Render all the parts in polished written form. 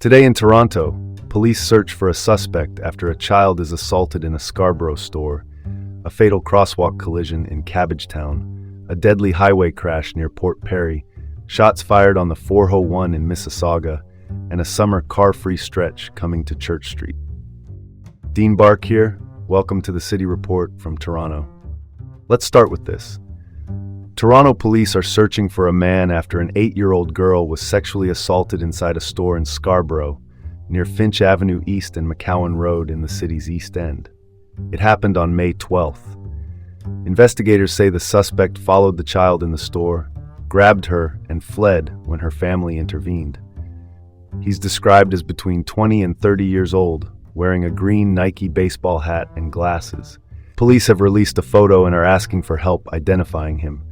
Today in Toronto, police search for a suspect after a child is assaulted in a Scarborough store, a fatal crosswalk collision in Cabbagetown, a deadly highway crash near Port Perry, shots fired on the 401 in Mississauga, and a summer car-free stretch coming to Church Street. Dean Bark here. Welcome to the City Report from Toronto. Let's start with this. Toronto police are searching for a man after an 8-year-old girl was sexually assaulted inside a store in Scarborough, near Finch Avenue East and McCowan Road in the city's East End. It happened on May 12th. Investigators say the suspect followed the child in the store, grabbed her, and fled when her family intervened. He's described as between 20 and 30 years old, wearing a green Nike baseball hat and glasses. Police have released a photo and are asking for help identifying him.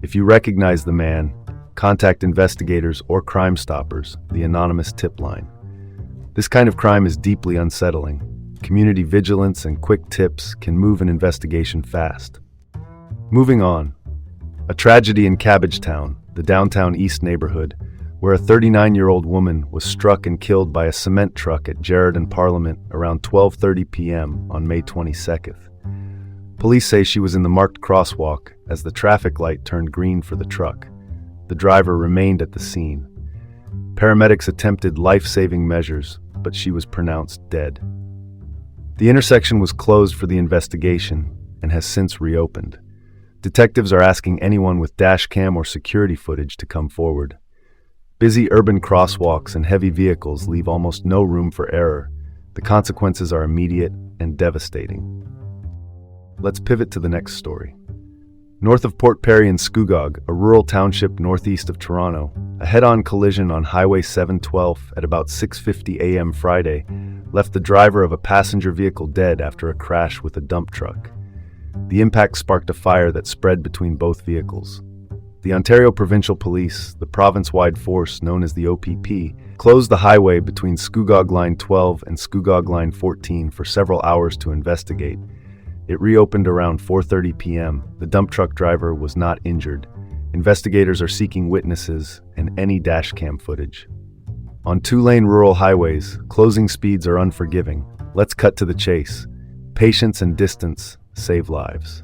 If you recognize the man, contact investigators or Crime Stoppers, the anonymous tip line. This kind of crime is deeply unsettling. Community vigilance and quick tips can move an investigation fast. Moving on. A tragedy in Cabbagetown, the downtown East neighborhood, where a 39-year-old woman was struck and killed by a cement truck at Gerrard and Parliament around 12:30 p.m. on May 22nd. Police say she was in the marked crosswalk as the traffic light turned green for the truck. The driver remained at the scene. Paramedics attempted life-saving measures, but she was pronounced dead. The intersection was closed for the investigation and has since reopened. Detectives are asking anyone with dashcam or security footage to come forward. Busy urban crosswalks and heavy vehicles leave almost no room for error. The consequences are immediate and devastating. Let's pivot to the next story. North of Port Perry in Scugog, a rural township northeast of Toronto, a head-on collision on Highway 712 at about 6:50 a.m. Friday left the driver of a passenger vehicle dead after a crash with a dump truck. The impact sparked a fire that spread between both vehicles. The Ontario Provincial Police, the province-wide force known as the OPP, closed the highway between Scugog Line 12 and Scugog Line 14 for several hours to investigate. It reopened around 4:30 p.m. The dump truck driver was not injured. Investigators are seeking witnesses and any dashcam footage. On two-lane rural highways, closing speeds are unforgiving. Let's cut to the chase. Patience and distance save lives.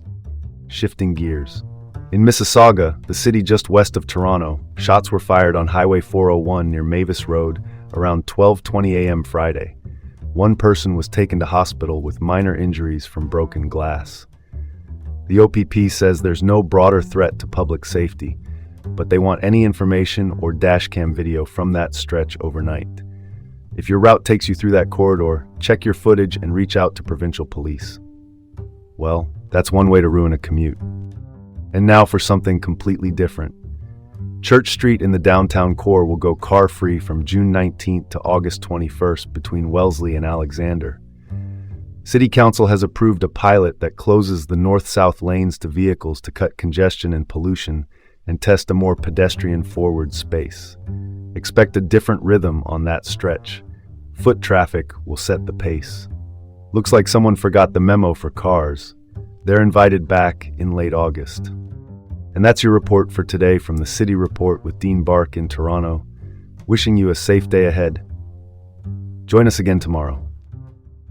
Shifting gears. In Mississauga, the city just west of Toronto, shots were fired on Highway 401 near Mavis Road around 12:20 a.m. Friday. One person was taken to hospital with minor injuries from broken glass. The OPP says there's no broader threat to public safety, but they want any information or dashcam video from that stretch overnight. If your route takes you through that corridor, check your footage and reach out to provincial police. Well, that's one way to ruin a commute. And now for something completely different. Church Street in the downtown core will go car-free from June 19th to August 21st between Wellesley and Alexander. City Council has approved a pilot that closes the north-south lanes to vehicles to cut congestion and pollution and test a more pedestrian-forward space. Expect a different rhythm on that stretch. Foot traffic will set the pace. Looks like someone forgot the memo for cars. They're invited back in late August. And that's your report for today from the City Report with Dean Bark in Toronto. Wishing you a safe day ahead. Join us again tomorrow.